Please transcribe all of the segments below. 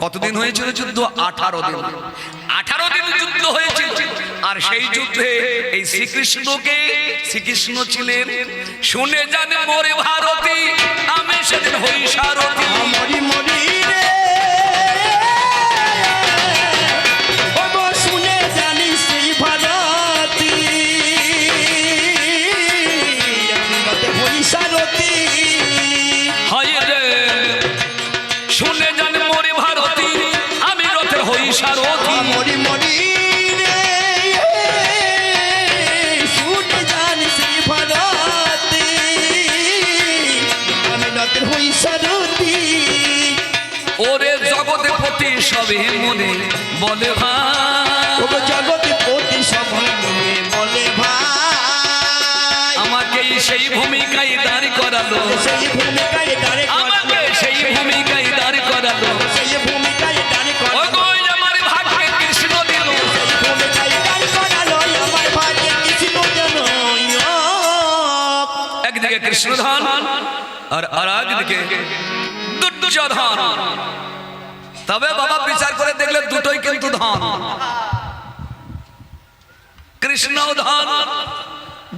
কতদিন হয়েছিল যুদ্ধ? 18 দিন। 18 দিন যুদ্ধ হয়েছিল। আর সেই যুদ্ধে এই শ্রীকৃষ্ণ ছিলেন। শুনে জানে মোরে ভারতী, আমি সেদিন হই সারথী। মরি মরি রে ওগো শুনে জানি সেই ভারতী, আমি রথে হই সারথী। হায় রে শুনে জানে মোরে ভারতী, আমি রথে হই সারথী। মরি মরি রে শুনে জানি সেই ভারতী, আমি রথে হই সারথী। ওরে জগৎপতি সবে মনে বলে ভাই, ওগো জগৎপতি সবে মনে বলে ভাই, আমাকে সেই ভূমিকায় দাঁড় করালো, সেই ভূমিকায় দাঁড়ে আমাকে সেই ভূমিকায় দাঁড় করালো। সেই ভূমিকায় দাঁড়ে ওগো আমার ভাগ্যে কৃষ্ণ দিল, ভূমিকায় দাঁড়ে করালো আমার ভাগ্যে কৃষ্ণ যেন। একদিকে কৃষ্ণধন আর একদিকে দুর্যোধন। তবে বাবা বিচার করে দেখলে দুটোই কিন্তু ধন, কৃষ্ণ ধন,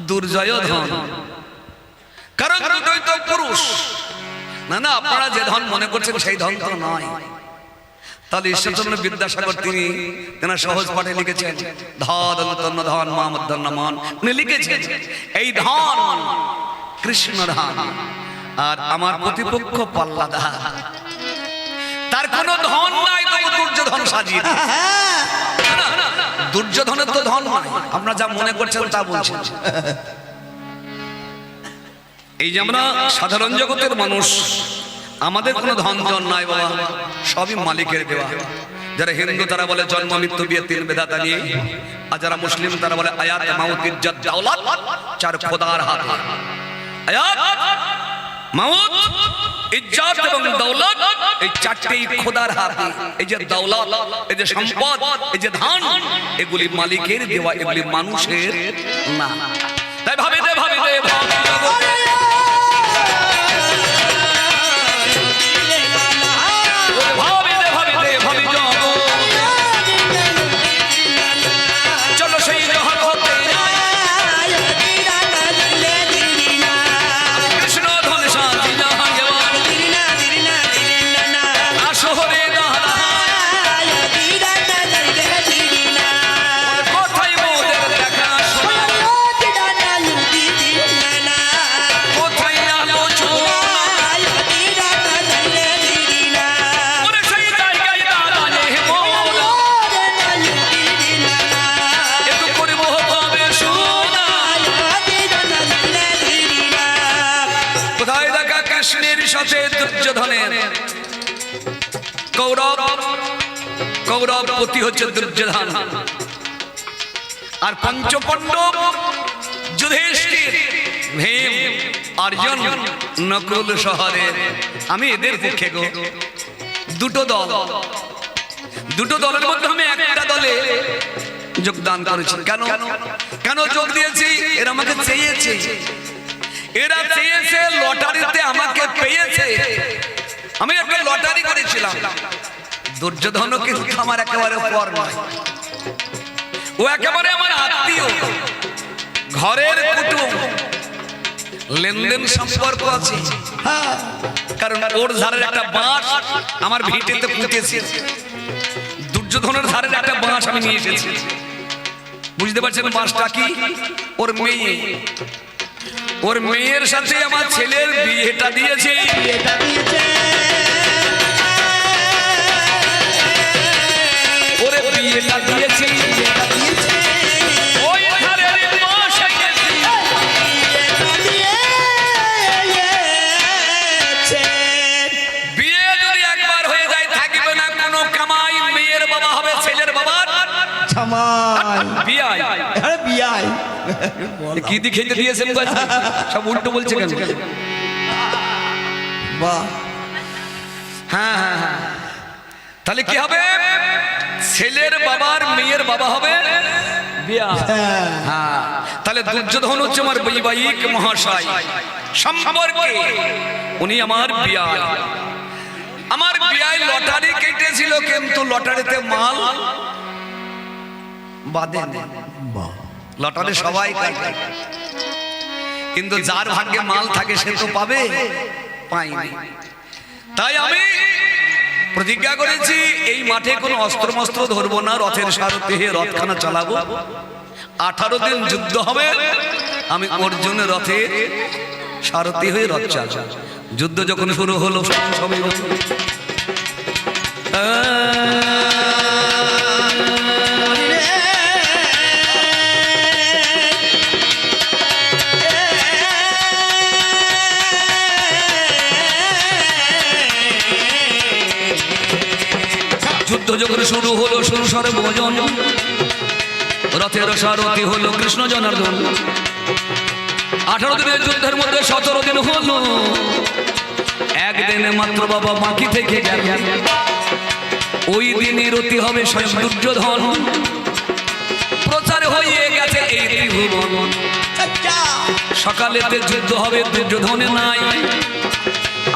দুর্জয় ধন, কারণ দুটোই তো পুরুষ। না না, আপনারা যে ধন মনে করছেন সেই ধন তো নয়। তাহলে ঈশ্বরচন্দ্র বিদ্যাসাগর তিনি সহজ পাঠে লিখেছেন ধন ধন মহামধ্যন্ন মন। উনি লিখেছেন এই ধন কৃষ্ণ ধন, আর আমার প্রতিপক্ষ পল্লাদা, তার কোনো ধন নাই, তবু দুর্যোধন সাজিয়ে দিয়েছে। না, না, দুর্যোধনের তো ধন নাই, আপনারা যা মনে করছেন তা বলছেন। এই যে আমরা সাধারণ জগতের মানুষ, আমাদের কোনো ধন জন নাই বাবা, সবই মালিকের দেওয়া। যারা হিন্দু তারা বলে জন্ম মৃত্যু বিয়ে তিন বেদাতা নিয়ে, আর যারা মুসলিম তারা বলে আয়াত মাউত ইজ্জত দাওলাত চার খোদার হাতে। আয়াত মাউত ইজ্জত এবং দৌলত এই চারটেই খোদার হাতে। এই যে দৌলত, এই যে সম্পদ, এই যে ধন, এগুলি মালিকের দেওয়া, এগুলি মানুষের না। তাই ভাবে দে ভাবে দে ভাবে কৌরবপতি হচ্ছে দুর্যোধন, আর পঞ্চপাণ্ডব যুধিষ্ঠির, ভীম, অর্জুন, নকুল শহরে। আমি এদের পক্ষে গো। দুটো দল, দুটো দলের মধ্যে আমি একটা দলে যোগদান করেছি। কেন কেন যোগ দিয়েছি? এরা আমাকে চেয়েছে, এরা চেয়েছে, লটারিতে আমাকে পেয়েছে। আমি একটা লটারি করেছিলাম। দুর্যোধনও কিন্তু আমার একেবারে পর নয়, ও একেবারে আমার আত্মীয়, ঘরের কুটুম, লেনদেন সম্পর্ক আছে। কারণ ওর ধারের একটা বাঁশ আমার ভিটেতে পুঁতেছে, দুর্যোধনের ধারের একটা বাঁশ আমি নিয়ে এসেছি। বুঝতে পারছেন বাঁশটা কি? ওর মেয়ে, ওর মেয়ের সাথে আমার ছেলের বিয়েটা দিয়েছে। ওরে বিয়েটা দিয়েছি, ওই ধারের বাঁশ বিয়ে যদি একবার হয়ে যায় থাকবে না কোনো কামাই। মেয়ের বাবা হবে ছেলের বাবার বিয়াই। বিয়াই কি দিয়ে খেতে দিয়েছেন? সব উল্টো বলছে কেন? বাহ, হ্যাঁ হ্যাঁ হ্যাঁ। তাহলে কি হবে? ছেলের বাবার মেয়ের বাবা হবে বিয়াই। হ্যাঁ, তাহলে দুর্যোধন হচ্ছে আমার বৈবাহিক মহাশয় সম্পর্কে, উনি আমার বিয়াই। আমার বিয়াই লটারি কেটেছিল কিন্তু লটারিতে মাল বাদে লটারি সবাই কাটে, কিন্তু যার ভাগ্যে মাল থাকে সে তো পাবে, পাইনি। তাই আমি প্রতিজ্ঞা করেছি এই মাঠে কোনো অস্ত্র মস্ত্র ধরবো না, রথের সারথি হয়ে রথখানা চালাবো। 18 দিন যুদ্ধ হবে, আমি অর্জুনের রথে সারথি হয়ে রথ চালাবো। যুদ্ধ যখন শুরু হলো সবাই যুদ্ধ যখন শুরু হলো সংসারে ভোজন, রথের সারথি হলো কৃষ্ণ জনার্দন। 18 দিনের যুদ্ধের মধ্যে 17 দিন হলো, একদিনে মাত্র বাবা বাকি থেকে গেল। ওই দিনই রতি হবে স্বয়ং দুর্যোধন, প্রচার হয়ে গেছে এই ত্রিভুবন। সকালেতে যুদ্ধ হবে, দুর্যোধনে নাই।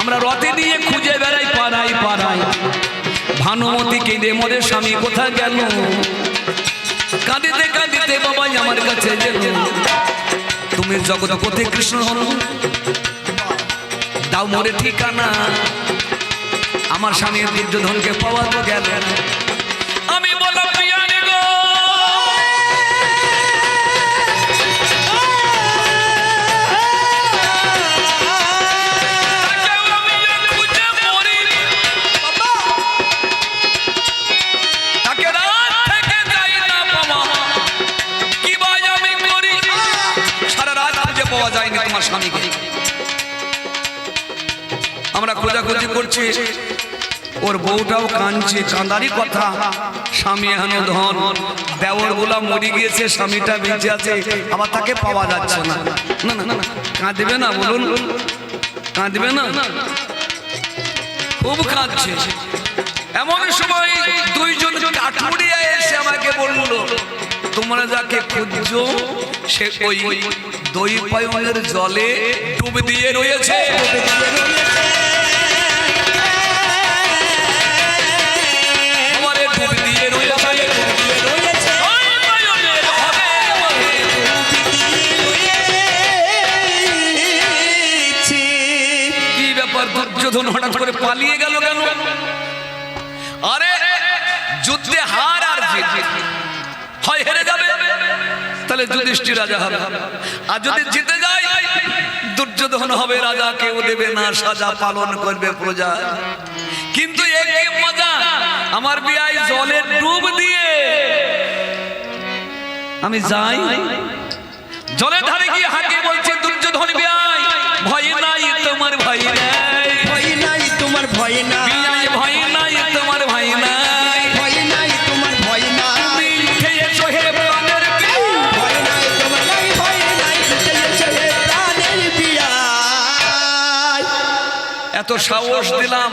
আমরা রথে নিয়ে খুঁজে বেড়াই পাড়াই পাড়াই, ভানুমতি কেঁদে মরে স্বামী কোথায় গেল। কাঁদিতে কাঁদিতে বাবাই আমার কাছে গেল, তুমি জগৎপতি কৃষ্ণ হল, দাও মোরে ঠিকানা, আমার স্বামী দুর্যোধনকে পাওয়া তো গেল। আমি বললাম বিয়ানে গো, আমরা খোঁজাখুঁজি করছি, ওর বউটাও কাঁদছে, কাঁদারই কথা। স্বামী এখনো ধন, দেওর গুলা মরে গিয়েছে, স্বামীটা বেঁচে আছে, আবার তাকে পাওয়া যাচ্ছে না। না না না, কাঁদবে না বলুন, কাঁদবে না, খুব কাঁদছে। এমন সময় দুইজন কাঠুরিয়া এসে আমাকে বলল, তোমরা যাকে খুঁজছো সে ওই দই পায়নের জলে ডুব দিয়ে রয়েছে। কি ব্যাপার, দুর্যোধন হঠাৎ করে পালিয়ে গেল কেন? আরে যুদ্ধে হার আর জিত, হয় হেরে যাবে তাহলে যুধিষ্ঠির রাজা হবে, আর যদি জিতে যায় দুর্যোধন হবে রাজা, কেউ দেবে না সাজা, পালন করবে প্রজা। কিন্তু একই মজা, আমার বিয়াই জলে ডুব দিয়ে আমি যাই, জলের ধারে গিয়ে হাঁকে বলছে দুর্যোধন বিয়াই, ভয় নাই তোমার, ভয় নাই, ভয় নাই তোমার, ভয় নাই, বিয়াই ভয় নাই তোমার, ভয় নাই, ভয় নাই তোমার, ভয় নাই, তুমি উঠে এসো হে প্রাণের বিয়াই, ভয় নাই তোমার, ভয় নাই, উঠে এসো হে প্রাণের বিয়াই। এত সাহস দিলাম,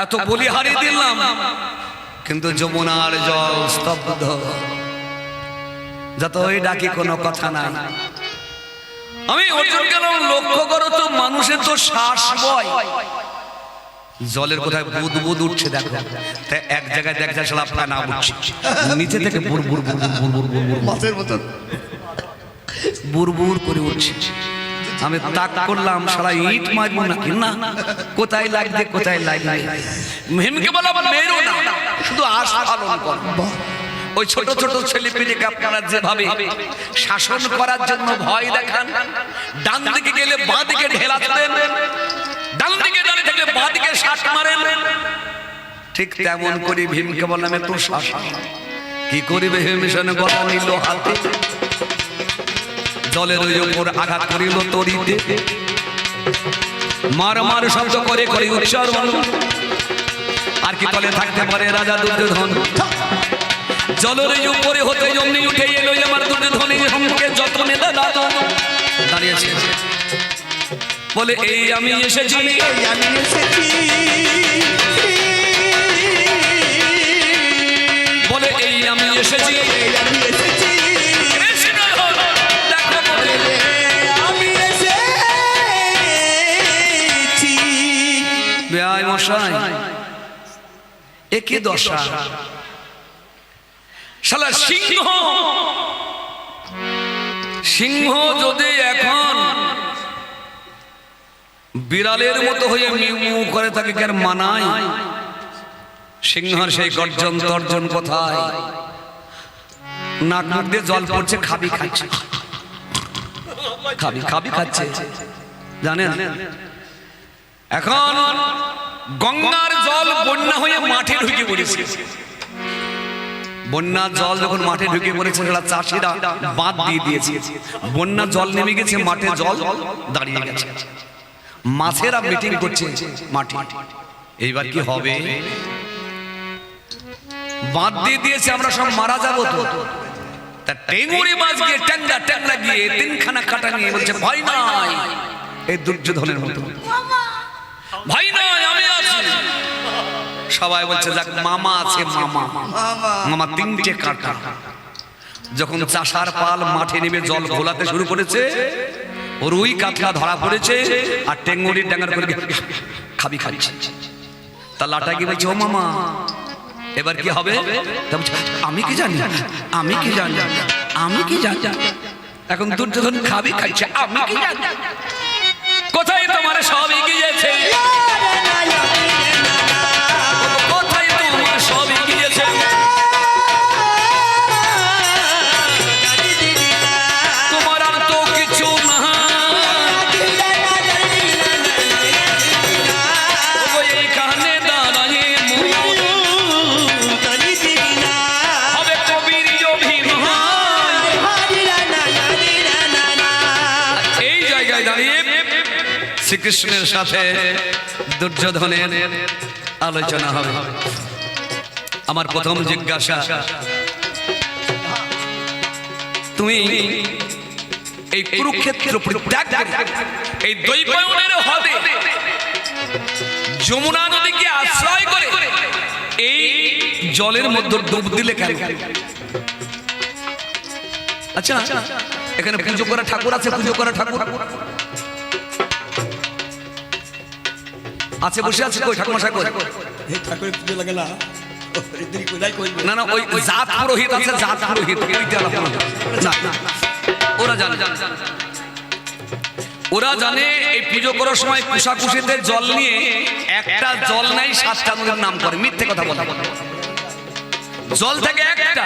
এত বলিহারি দিলাম, কিন্তু যমুনার জল স্তব্ধ, যতই ডাকি কোনো কথা নাই। আমি অর্জুন গেলাম, লক্ষ্য করো তো, মানুষের তো শ্বাস বয়, জলের কোথায় বুদ বুদ উঠছে দেখো, তাই এক জায়গায় দেখ যায় আপনার না উঠছে, নিচে থেকে বুড় বুড় বুড় বুড় বুড় বুড় বুড় মাছের মতন বুড় বুড় করে উঠছে। আমি তাক করলাম, সারা ইট মারবো নাকি, না কোথায় লাগবে কোথায় লাগবে। ভীমকে বললাম মেরো না, শুধু আশ পালন কর। ওই ছোট ছোট ছেলে পেলেকে আপনারা যেভাবে শাসন করার জন্য ভয় দেখান, ডান দিকে গেলে বাঁ দিকে ঢেলা দেন, ডান দিকে দাঁড়িয়ে থাকলে বাঁ দিকে শ্বাস মারেন, ঠিক তেমন করে ভীমকে বললাম একটু শাসন। কি করিবে ভীমসেন গলা নিল হাতে, জলের উপর আঘাত করিল তরিতে, মার মার শব্দ করে করে উচ্চারণ। আর কি তলে থাকতে পারে রাজা দুর্যোধন, জলের উপরে হতে জমনি উঠে এলো আমার দুর্যোধনের সম্মুখে যতনে দাঁড়িয়েছে, বলে এই আমি এসেছি, আমি এসেছি, বলে এই আমি এসেছি, আমি এসেছি, দেখো বলে আমি এসেছি। বেয়াই মশাই, একে দশা শালা সিংহ সিংহ যদি এখন বিড়ালের মতো হয়ে মিউ মিউ করে তাকে কি আর মানায়? সিংহর সেই গর্জন তর্জন কোথায়? নাক মুখ দিয়ে জল পড়ছে, খাবি খাচ্ছে, খাবি খাবি খাচ্ছে, জানেন? এখন গঙ্গার জল বন্যা হয়ে মাঠে ঢুকে পড়েছে। বন্যার জল যখন মাঠে ঢুকে পড়েছে, চাষিরা বাঁধ দিয়ে দিয়েছে, বন্যার জল নেমে গেছে, মাঠে জল দাঁড়িয়ে গেছে, মাছেরা মিটিং করছে মাঠে। এইবার কি হবে? বাঁধ দিয়ে দিয়েছে, আমরা সব মারা যাবো তো। তা টেঙ্গুরি মাছ গিয়ে ট্যাংরা ট্যাংরা গিয়ে তিনখানা কাটা নিয়ে বলছে, ভয় নাই। এই দুর্যোধনের মতো, ভয় নাই, আমি আছি। সবাই বলছে, যাক মামা আছে, মামা মামা তিনটে কাটা। যখন চাষার পাল মাঠে নেমে জল ঘোলাতে শুরু করেছে, ওর ওই কাতলা ধরা পড়েছে, আর টেঙ্গুরির ডাঙ্গার করে খাবি খাচ্ছে। তা লাটা কি বলছে, ও মামা এবার কি হবে? আমি কি জানি, আমি কি জানি, আমি কি জানি। এখন দুর্যোধন খাবি খাচ্ছে, আমি কি জানি। কোথায় তোমার সব এগিয়েছে, কোথায় তোমার সব এগিয়েছে? তোমার আর তো কিছু না, এইখানে দাঁড়ায় হবে কবির অভিনয়। এই জায়গায় দাঁড়িয়ে শ্রীকৃষ্ণের সাথে দুর্যোধনের আলোচনা হবে। আমার প্রথম জিজ্ঞাসা, তুমি এই কুরুক্ষেত্র পরিত্যাগ করে এই দৈপায়নের হ্রদে যমুনা নদীকে আশ্রয় করে এই জলের মধ্যে ডুব দিলে কেন? আচ্ছা, এখানে পুজো করা ঠাকুর আছে, পুজো করা ঠাকুর আছে, বসে আছে, কই ঠাকুর মশাই কই? ঠাকুরের পুজো লাগে না, না না, ওই জাত পুরোহিত আছে, জাত পুরোহিত, না ওরা জানে, ওরা জানে এই পুজো করার সময় কুশাকুশিতে জল নিয়ে একটা জল নাই, 7টা নদীর নাম করে। মিথ্যে কথা বলে, জল থেকে একটা,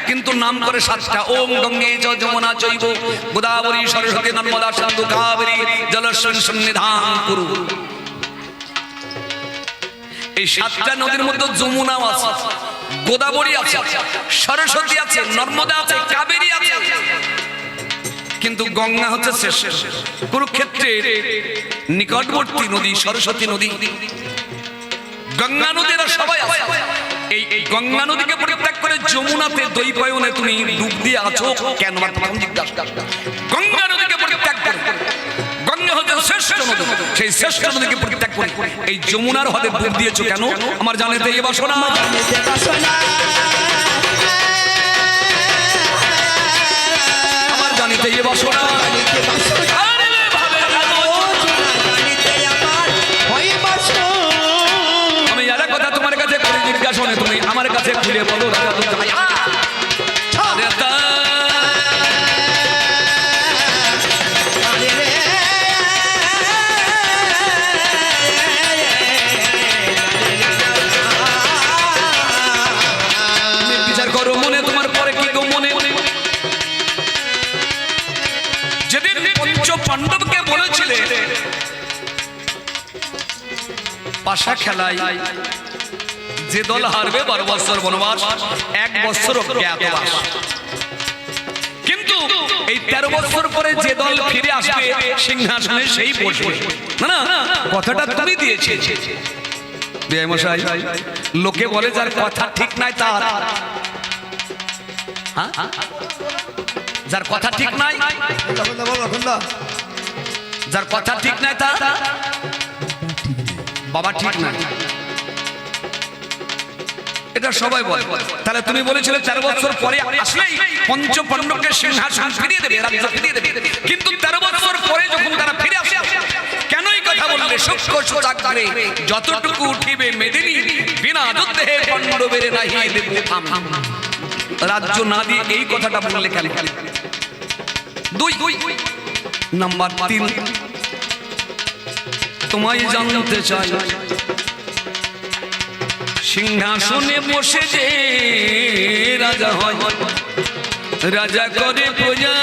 কিন্তু নাম করে 7টা। ওম গঙ্গে চ যমুনা চৈব গোদাবরী সরস্বতী নর্মদা সিন্ধু কাবেরী জলস্মিন সন্নিধান কুরু। এই 7টা নদীর মধ্যে যমুনাও আছে, গোদাবরী আছে, সরস্বতী আছে, নর্মদা আছে, কাবেরী আছে, কিন্তু গঙ্গা হচ্ছে শেষ। কুরুক্ষেত্রের নিকটবর্তী নদী সরস্বতী নদী, গঙ্গা নদীরা সবাই আছে। এই গঙ্গা নদীকে পরিত্যাগ করে যমুনাতে দৈপায়নে তুমি ডুব দিয়ে আছো কেন? গঙ্গা নদীকে পরিত্যাগ করে, গঙ্গা হচ্ছে শ্রেষ্ঠ নদী, সেই শ্রেষ্ঠ নদীকে পরিত্যাগ করে এই যমুনার হ্রদে ডুব দিয়েছো কেন? আমার জানিতে এই বাসনা, আমার জানিতে এই বাসনা। আমি আর কথা তোমার কাছে করে জিজ্ঞাসা, তুমি আমার কাছে খুলে বলো, বিচার করো মনে, তোমার পরে কি গো মনে? যেদিন পঞ্চ পাণ্ডবকে বলেছিলে পাশা খেলায় যে দল হারবে 12 বছর বনবাস, 1 বছর অজ্ঞাতবাস, কিন্তু এই 13 বছর পরে যে দল ফিরে আসবে সিংহাসনে সেই বসবে। না না, কথাটা তুমি দিয়েছে। মশাই, লোকে বলে যার কথা ঠিক নাই তার, যার কথা ঠিক নাই, যার কথা ঠিক নাই তার বাবা ঠিক নাই, এটা সবাই বলে। তাহলে তুমি বলেছিলে 13 বছর পরে আসলেই পঞ্চ পাণ্ডবকে সিংহাসন ফিরিয়ে দেবে, রাজ্য ফিরিয়ে দেবে, কিন্তু 13 বছর পরে যখন তারা ফিরে আসে কেন এই কথা বললে? লেশক্য সুচাগ্রে যতটুকু উঠিবে মেদিনী বিনা যুদ্ধে পাণ্ডবের নাহি দেব থাম। রাজ্য না দিয়ে এই কথাটা বললে কেন? দুই নাম্বার 3 তোমায় জানতে চাই সিংহাসনে বসে যে রাজা হয় রাজা করে প্রজা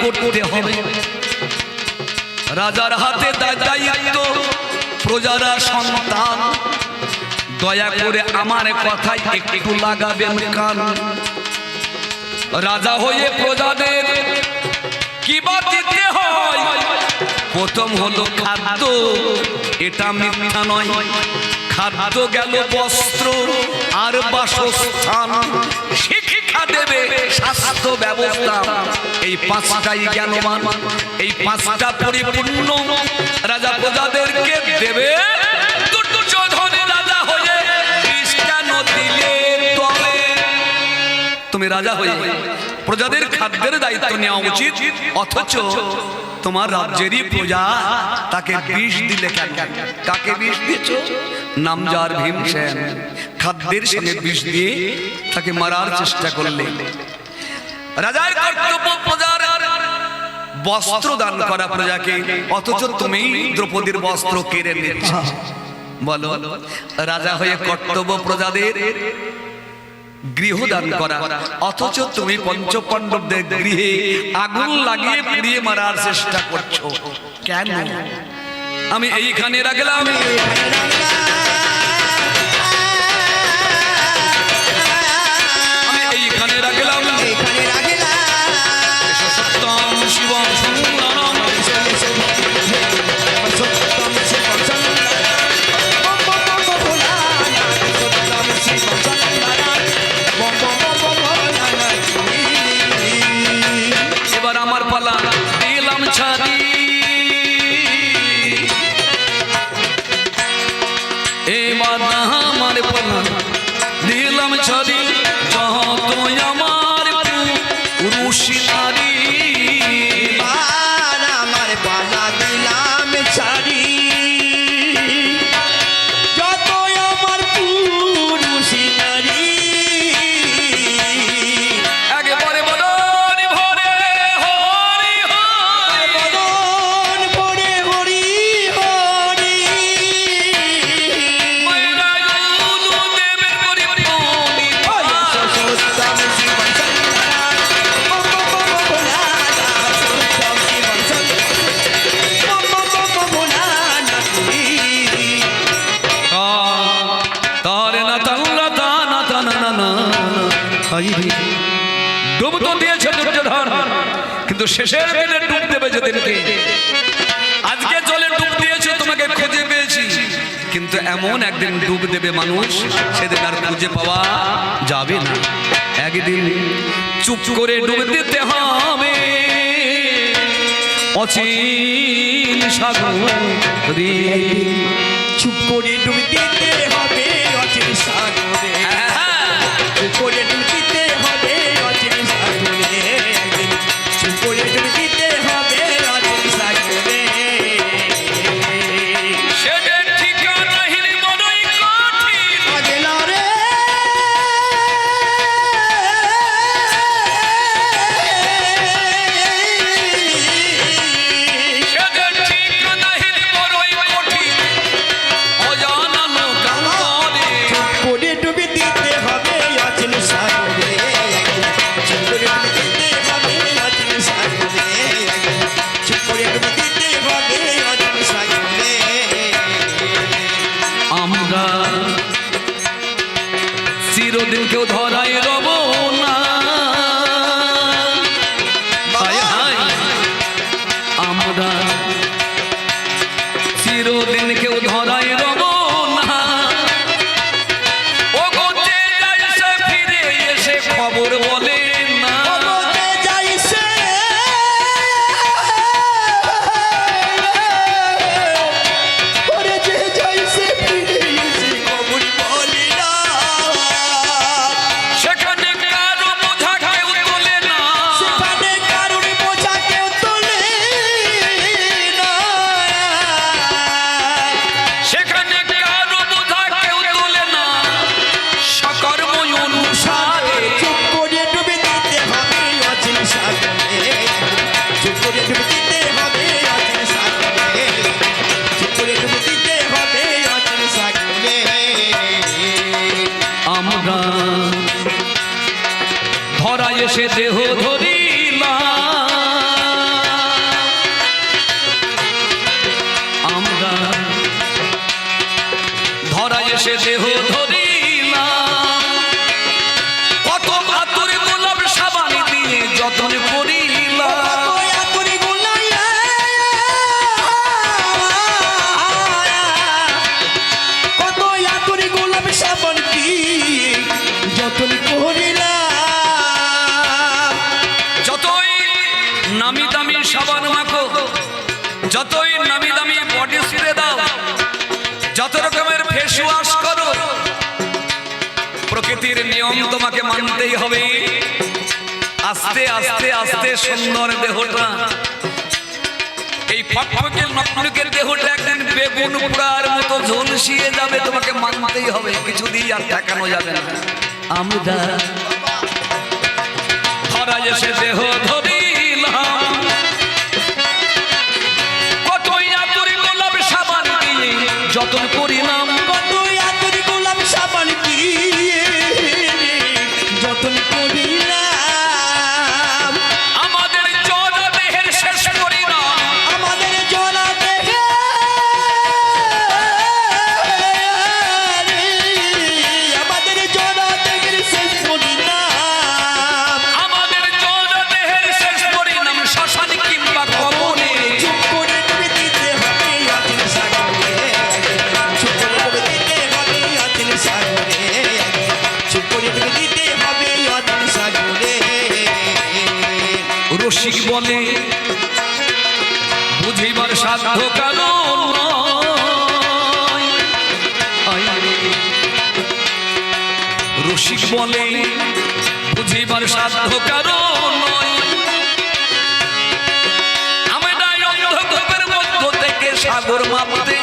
করতে হবে। রাজার হাতে দায়িত্ব, প্রজারা সন্তান, দয়া করে আমার কথায় একটু লাগাবেন কান। রাজা হয়ে প্রজাদের কি বা দিতে হয়? প্রথম হলো খাদ্য, এটা মিথ্যা নয়। খাদ্য গেল বস্ত্র আর বাসস্থান, শিক্ষা দেবে স্বাস্থ্য ব্যবস্থা, এই 5টাই জ্ঞানবান, এই 5টা পরিপূর্ণ রাজা প্রজাদেরকে দেবে। দুর্যোধন রাজা হয়ে কেন দিলে তবে? তুমি রাজা হয়ে প্রজাদের খাদ্যের দায়িত্ব নেওয়া উচিত, অথচ তোমার রাজ্যেরই প্রজা তাকে বিষ দিলে কেন? কাকে বিষ দিয়েছ? নামজার ভীমসেন খাদ্যের সঙ্গে বিষ দিয়ে তাকে মারার চেষ্টা করলে। রাজার কর্তব্য প্রজার বস্ত্র দান করা প্রজাকে, অথচ তুমি দ্রৌপদীর বস্ত্র কেড়ে নিচ্ছ। বলো, রাজা হয়ে কর্তব্য প্রজাদের গৃহদান করা, অথচ তুমি পঞ্চপাণ্ডবদের গৃহে আগুন লাগিয়ে পুড়িয়ে মারার চেষ্টা করছো কেন? আমি এইখানে রাখলাম, আমি এইখানে রাখলাম, সত্যম শিবম সুন্দরম ছড়ি যত আমার পুরুষী নারী, আমার পালা দিলাম ছাড়ি যত আমার পুরুষী নারী। একেবারে বদন ভরে হরি হরি, বদন ভরে হরি হরি, ডুব তো দিয়েছে দুর্যোধন, কিন্তু শেষের দিনে ডুব দেবে যেদিনকে। আজকে জলে ডুব দিয়েছে, তোমাকে খুঁজে পেয়েছি, কিন্তু এমন একদিন ডুব দেবে মানুষ, সেদিন আর খুঁজে পাওয়া যাবে না। একদিন চুপ করে ডুব দিতে হবে অচিন সাগরে, চুপ করে ডুব দিতে হবে অচিন সাগরে, চুপ করে ডুব দিতে হবে অচিন সাগরে, চুপ করে ডুব দিতে হবে অচিন সাগরে। সেদের ঠিকানা হিলি বড়ই কঠিন, আগেলা রে সেদের ঠিকানা হিলি বড়ই কঠিন, অজানা লোক করে। চুপ করে ডুব দিতে হবে অচিন সাগরে, চুপ করে ডুব দিতে হবে অচিন সাগরে, চুপ করে ডুব দিতে হবে অচিন সাগরে। আমরা চিরদিন কেউ ধরাই রব না, হায় হায়, আমরা ডুবে দিতে হবে অচিন সাগরে চুপ করে ডুবে দিতে হবে অচিন সাগরে আমরা ধরা এসে দেহ ধরিলাম, আমরা ধরা এসে দেহ ধরিলাম, কত আতুরে গোলাপ সাবান দিয়ে যতন করিলাম, কত আতুরে গোলাপ সাবান দিয়ে যতন করিলাম যতই নামি দামি সাবান মাখো, যতই নামি দামি বডি স্প্রে দাও, যত রকমের ফেস ওয়াশ করো, প্রকৃতির নিয়ম তোমাকে মানতেই হবে। আস্তে আস্তে আস্তে সুন্দর দেহটা, এই ফটফটের নকলুকের দেহটা একদিন বেগুন পোড়ার মতো ঝলসিয়ে যাবে, তোমাকে মানতেই হবে, কিছুদিন আর ঠেকানো যাবে না। আমরা ধরা এসে দেহ ধরিলাম, কতই আতুরে গোলাপ সাবান দিয়ে যতন করিলাম, কত আতুরে গোলাপ সাবান দিয়ে যতন করিলাম আমাদের জোড়া দেহের শেষ পরিণাম, আমাদের জোড়া দেখে আমাদের জোড়া দেখে শেষ পরিণাম আমাদের জোড়া দেহের শেষ পরিণাম শ্মশান কিংবা কবরে। চুপ করে ডুবে দিতে হবে অচিন সাগরে চুপ করে ডুবে দিতে হবে অচিন সাগরে চুপ করে ডুবে দিতে হবে অচিন সাগরে রসিক বলে বুঝিবার সাধ্য কারণ নয়। আয় রে। রসিক বলে বুঝিবার সাধ্য কারণ নয়, আমরা অন্ধকূপের মধ্য থেকে সাগর মাপতে